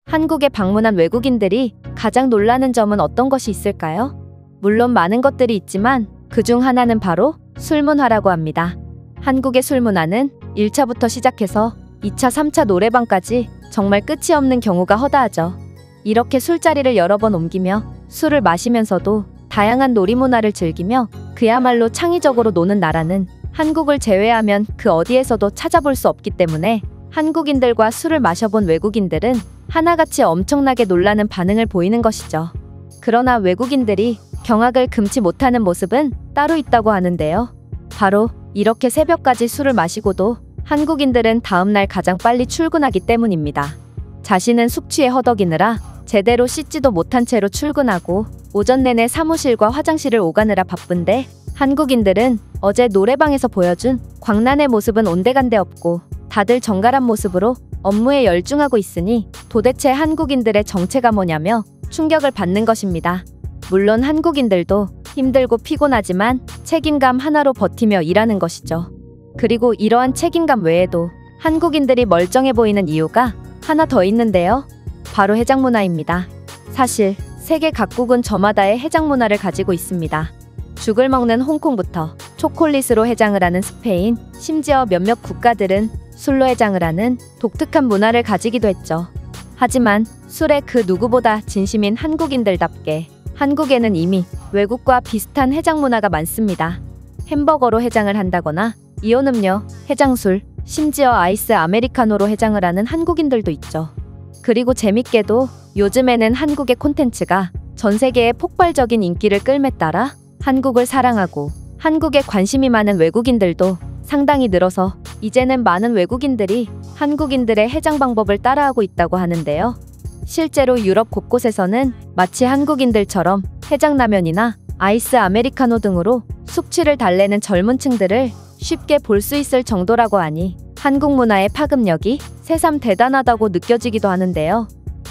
한국에 방문한 외국인들이 가장 놀라는 점은 어떤 것이 있을까요? 물론 많은 것들이 있지만 그중 하나는 바로 술문화라고 합니다. 한국의 술문화는 1차부터 시작해서 2차, 3차 노래방까지 정말 끝이 없는 경우가 허다하죠. 이렇게 술자리를 여러 번 옮기며 술을 마시면서도 다양한 놀이문화를 즐기며 그야말로 창의적으로 노는 나라는 한국을 제외하면 그 어디에서도 찾아볼 수 없기 때문에 한국인들과 술을 마셔본 외국인들은 하나같이 엄청나게 놀라는 반응을 보이는 것이죠. 그러나 외국인들이 경악을 금치 못하는 모습은 따로 있다고 하는데요. 바로 이렇게 새벽까지 술을 마시고도 한국인들은 다음날 가장 빨리 출근하기 때문입니다. 자신은 숙취에 허덕이느라 제대로 씻지도 못한 채로 출근하고 오전 내내 사무실과 화장실을 오가느라 바쁜데 한국인들은 어제 노래방에서 보여준 광란의 모습은 온데간데 없고 다들 정갈한 모습으로 업무에 열중하고 있으니 도대체 한국인들의 정체가 뭐냐며 충격을 받는 것입니다. 물론 한국인들도 힘들고 피곤하지만 책임감 하나로 버티며 일하는 것이죠. 그리고 이러한 책임감 외에도 한국인들이 멀쩡해 보이는 이유가 하나 더 있는데요. 바로 해장 문화입니다. 사실 세계 각국은 저마다의 해장 문화를 가지고 있습니다. 죽을 먹는 홍콩부터 초콜릿으로 해장을 하는 스페인, 심지어 몇몇 국가들은 술로 해장을 하는 독특한 문화를 가지기도 했죠. 하지만 술에 그 누구보다 진심인 한국인들답게 한국에는 이미 외국과 비슷한 해장 문화가 많습니다. 햄버거로 해장을 한다거나 이온 음료, 해장술, 심지어 아이스 아메리카노로 해장을 하는 한국인들도 있죠. 그리고 재밌게도 요즘에는 한국의 콘텐츠가 전 세계에 폭발적인 인기를 끌매 따라 한국을 사랑하고 한국에 관심이 많은 외국인들도 상당히 늘어서 이제는 많은 외국인들이 한국인들의 해장 방법을 따라하고 있다고 하는데요. 실제로 유럽 곳곳에서는 마치 한국인들처럼 해장라면이나 아이스 아메리카노 등으로 숙취를 달래는 젊은 층들을 쉽게 볼 수 있을 정도라고 하니 한국 문화의 파급력이 새삼 대단하다고 느껴지기도 하는데요.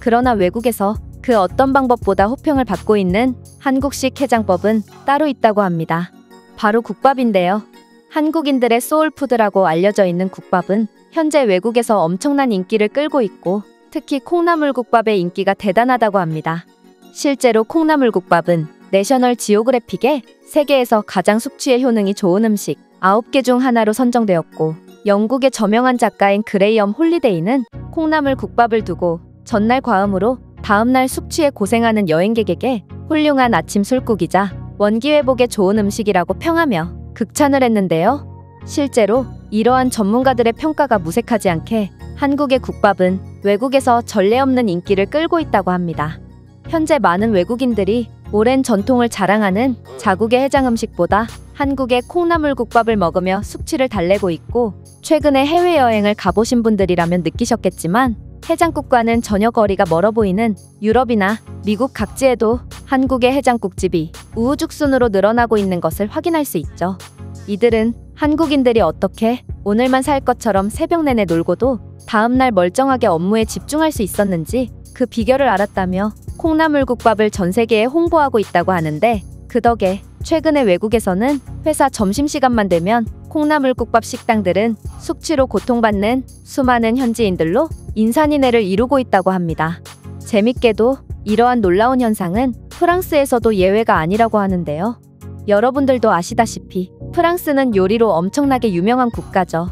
그러나 외국에서 그 어떤 방법보다 호평을 받고 있는 한국식 해장법은 따로 있다고 합니다. 바로 국밥인데요. 한국인들의 소울푸드라고 알려져 있는 국밥은 현재 외국에서 엄청난 인기를 끌고 있고 특히 콩나물국밥의 인기가 대단하다고 합니다. 실제로 콩나물국밥은 내셔널 지오그래픽에 세계에서 가장 숙취에 효능이 좋은 음식 9개 중 하나로 선정되었고 영국의 저명한 작가인 그레이엄 홀리데이는 콩나물국밥을 두고 전날 과음으로 다음날 숙취에 고생하는 여행객에게 훌륭한 아침 술국이자 원기 회복에 좋은 음식이라고 평하며 극찬을 했는데요. 실제로 이러한 전문가들의 평가가 무색하지 않게 한국의 국밥은 외국에서 전례 없는 인기를 끌고 있다고 합니다. 현재 많은 외국인들이 오랜 전통을 자랑하는 자국의 해장 음식보다 한국의 콩나물국밥을 먹으며 숙취를 달래고 있고 최근에 해외여행을 가보신 분들이라면 느끼셨겠지만 해장국과는 전혀 거리가 멀어 보이는 유럽이나 미국 각지에도 한국의 해장국집이 우후죽순으로 늘어나고 있는 것을 확인할 수 있죠. 이들은 한국인들이 어떻게 오늘만 살 것처럼 새벽 내내 놀고도 다음날 멀쩡하게 업무에 집중할 수 있었는지 그 비결을 알았다며 콩나물국밥을 전 세계에 홍보하고 있다고 하는데 그 덕에 최근에 외국에서는 회사 점심시간만 되면 콩나물국밥 식당들은 숙취로 고통받는 수많은 현지인들로 인산인해를 이루고 있다고 합니다. 재밌게도 이러한 놀라운 현상은 프랑스에서도 예외가 아니라고 하는데요. 여러분들도 아시다시피 프랑스는 요리로 엄청나게 유명한 국가죠.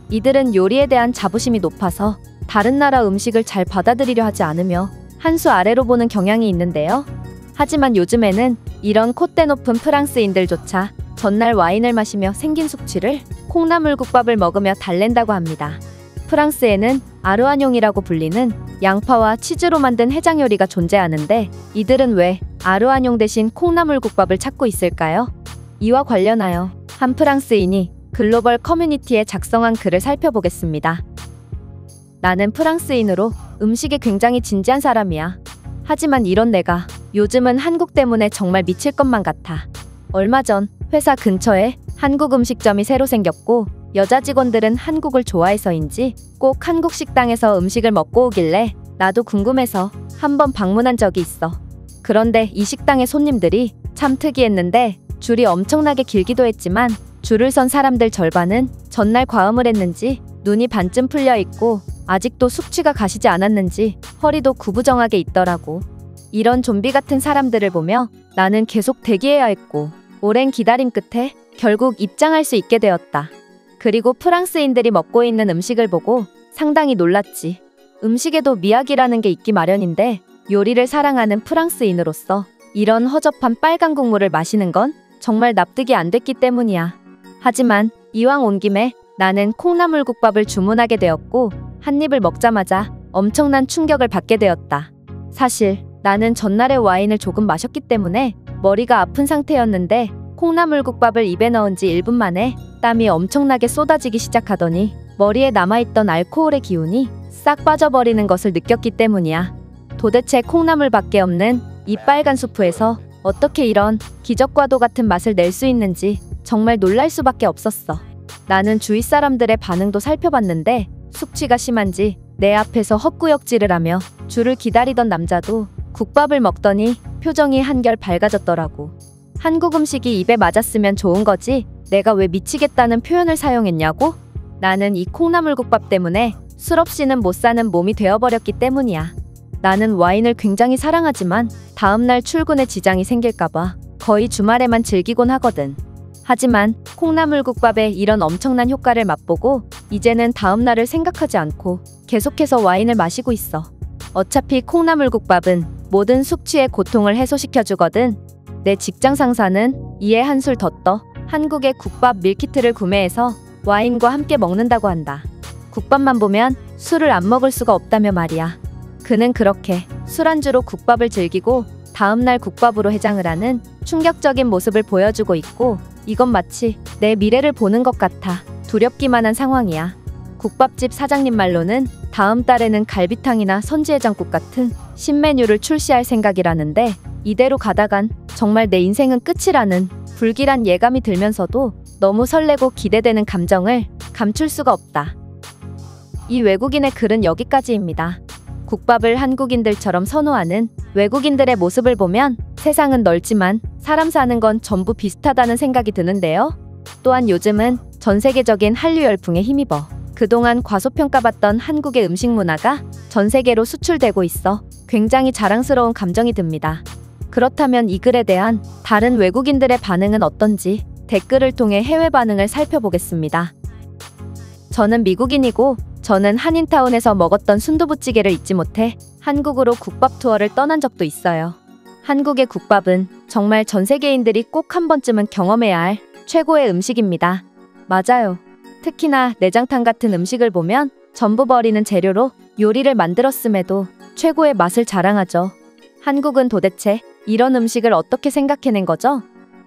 이들은 요리에 대한 자부심이 높아서 다른 나라 음식을 잘 받아들이려 하지 않으며 한 수 아래로 보는 경향이 있는데요. 하지만 요즘에는 이런 콧대 높은 프랑스인들조차 전날 와인을 마시며 생긴 숙취를 콩나물국밥을 먹으며 달랜다고 합니다. 프랑스에는 아르아뇽이라고 불리는 양파와 치즈로 만든 해장 요리가 존재하는데 이들은 왜 아르아뇽 대신 콩나물국밥을 찾고 있을까요? 이와 관련하여 한 프랑스인이 글로벌 커뮤니티에 작성한 글을 살펴보겠습니다. 나는 프랑스인으로 음식에 굉장히 진지한 사람이야. 하지만 이런 내가 요즘은 한국 때문에 정말 미칠 것만 같아. 얼마 전 회사 근처에 한국 음식점이 새로 생겼고 여자 직원들은 한국을 좋아해서인지 꼭 한국 식당에서 음식을 먹고 오길래 나도 궁금해서 한번 방문한 적이 있어. 그런데 이 식당의 손님들이 참 특이했는데 줄이 엄청나게 길기도 했지만 줄을 선 사람들 절반은 전날 과음을 했는지 눈이 반쯤 풀려 있고 아직도 숙취가 가시지 않았는지 허리도 구부정하게 있더라고. 이런 좀비 같은 사람들을 보며 나는 계속 대기해야 했고, 오랜 기다림 끝에 결국 입장할 수 있게 되었다. 그리고 프랑스인들이 먹고 있는 음식을 보고 상당히 놀랐지. 음식에도 미학이라는 게 있기 마련인데 요리를 사랑하는 프랑스인으로서 이런 허접한 빨간 국물을 마시는 건 정말 납득이 안 됐기 때문이야. 하지만 이왕 온 김에 나는 콩나물국밥을 주문하게 되었고, 한 입을 먹자마자 엄청난 충격을 받게 되었다. 사실 나는 전날에 와인을 조금 마셨기 때문에 머리가 아픈 상태였는데, 콩나물국밥을 입에 넣은 지 1분 만에 땀이 엄청나게 쏟아지기 시작하더니 머리에 남아있던 알코올의 기운이 싹 빠져버리는 것을 느꼈기 때문이야. 도대체 콩나물밖에 없는 이 빨간 수프에서 어떻게 이런 기적과도 같은 맛을 낼 수 있는지 정말 놀랄 수밖에 없었어. 나는 주위 사람들의 반응도 살펴봤는데, 숙취가 심한지 내 앞에서 헛구역질을 하며 줄을 기다리던 남자도 국밥을 먹더니 표정이 한결 밝아졌더라고. 한국 음식이 입에 맞았으면 좋은 거지 내가 왜 미치겠다는 표현을 사용했냐고? 나는 이 콩나물국밥 때문에 술 없이는 못 사는 몸이 되어버렸기 때문이야. 나는 와인을 굉장히 사랑하지만 다음날 출근에 지장이 생길까봐 거의 주말에만 즐기곤 하거든. 하지만 콩나물국밥의 이런 엄청난 효과를 맛보고 이제는 다음날을 생각하지 않고 계속해서 와인을 마시고 있어. 어차피 콩나물국밥은 모든 숙취의 고통을 해소시켜주거든. 내 직장 상사는 이에 한술 더 떠 한국의 국밥 밀키트를 구매해서 와인과 함께 먹는다고 한다. 국밥만 보면 술을 안 먹을 수가 없다며 말이야. 그는 그렇게 술안주로 국밥을 즐기고 다음날 국밥으로 해장을 하는 충격적인 모습을 보여주고 있고, 이건 마치 내 미래를 보는 것 같아 두렵기만 한 상황이야. 국밥집 사장님 말로는 다음 달에는 갈비탕이나 선지해장국 같은 신메뉴를 출시할 생각이라는데, 이대로 가다간 정말 내 인생은 끝이라는 불길한 예감이 들면서도 너무 설레고 기대되는 감정을 감출 수가 없다. 이 외국인의 글은 여기까지입니다. 국밥을 한국인들처럼 선호하는 외국인들의 모습을 보면 세상은 넓지만 사람 사는 건 전부 비슷하다는 생각이 드는데요. 또한 요즘은 전 세계적인 한류 열풍에 힘입어 그동안 과소평가받던 한국의 음식 문화가 전 세계로 수출되고 있어 굉장히 자랑스러운 감정이 듭니다. 그렇다면 이 글에 대한 다른 외국인들의 반응은 어떤지 댓글을 통해 해외 반응을 살펴보겠습니다. 저는 미국인이고, 저는 한인타운에서 먹었던 순두부찌개를 잊지 못해 한국으로 국밥 투어를 떠난 적도 있어요. 한국의 국밥은 정말 전 세계인들이 꼭 한 번쯤은 경험해야 할 최고의 음식입니다. 맞아요. 특히나 내장탕 같은 음식을 보면 전부 버리는 재료로 요리를 만들었음에도 최고의 맛을 자랑하죠. 한국은 도대체 이런 음식을 어떻게 생각해낸 거죠?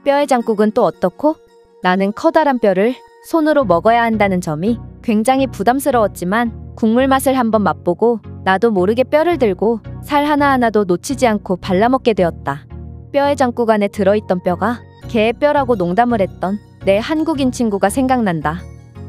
뼈해장국은 또 어떻고? 나는 커다란 뼈를 손으로 먹어야 한다는 점이 굉장히 부담스러웠지만 국물 맛을 한번 맛보고 나도 모르게 뼈를 들고 살 하나하나도 놓치지 않고 발라먹게 되었다. 뼈해장국 안에 들어있던 뼈가 개의 뼈라고 농담을 했던 내 한국인 친구가 생각난다.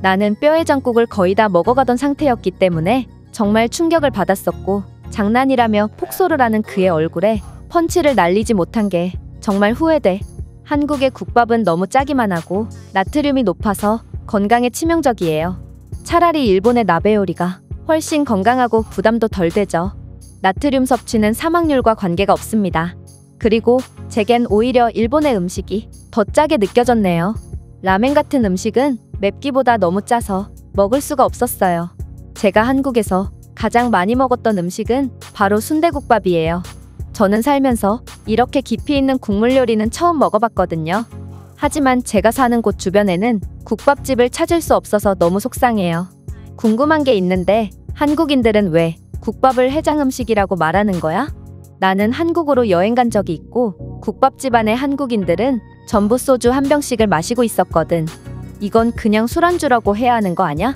나는 뼈해장국을 거의 다 먹어가던 상태였기 때문에 정말 충격을 받았었고, 장난이라며 폭소를 하는 그의 얼굴에 펀치를 날리지 못한 게 정말 후회돼. 한국의 국밥은 너무 짜기만 하고 나트륨이 높아서 건강에 치명적이에요. 차라리 일본의 나베 요리가 훨씬 건강하고 부담도 덜 되죠. 나트륨 섭취는 사망률과 관계가 없습니다. 그리고 제겐 오히려 일본의 음식이 더 짜게 느껴졌네요. 라멘 같은 음식은 맵기보다 너무 짜서 먹을 수가 없었어요. 제가 한국에서 가장 많이 먹었던 음식은 바로 순대국밥이에요. 저는 살면서 이렇게 깊이 있는 국물 요리는 처음 먹어봤거든요. 하지만 제가 사는 곳 주변에는 국밥집을 찾을 수 없어서 너무 속상해요. 궁금한 게 있는데, 한국인들은 왜 국밥을 해장 음식이라고 말하는 거야? 나는 한국으로 여행 간 적이 있고 국밥집 안에 한국인들은 전부 소주 한 병씩을 마시고 있었거든. 이건 그냥 술안주라고 해야 하는 거 아냐?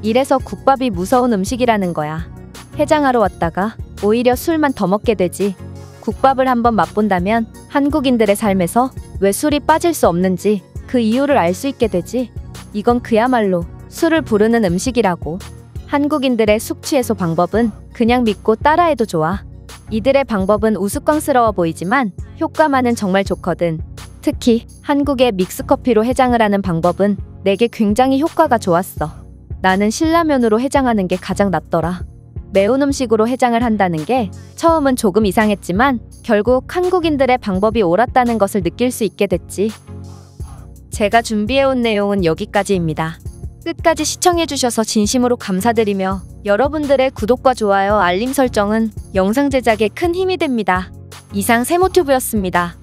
이래서 국밥이 무서운 음식이라는 거야. 해장하러 왔다가 오히려 술만 더 먹게 되지. 국밥을 한번 맛본다면 한국인들의 삶에서 왜 술이 빠질 수 없는지 그 이유를 알 수 있게 되지. 이건 그야말로 술을 부르는 음식이라고. 한국인들의 숙취 해소 방법은 그냥 믿고 따라해도 좋아. 이들의 방법은 우스꽝스러워 보이지만 효과만은 정말 좋거든. 특히 한국의 믹스커피로 해장을 하는 방법은 내게 굉장히 효과가 좋았어. 나는 신라면으로 해장하는 게 가장 낫더라. 매운 음식으로 해장을 한다는 게 처음은 조금 이상했지만 결국 한국인들의 방법이 옳았다는 것을 느낄 수 있게 됐지. 제가 준비해온 내용은 여기까지입니다. 끝까지 시청해주셔서 진심으로 감사드리며 여러분들의 구독과 좋아요, 알림 설정은 영상 제작에 큰 힘이 됩니다. 이상 세모튜브였습니다.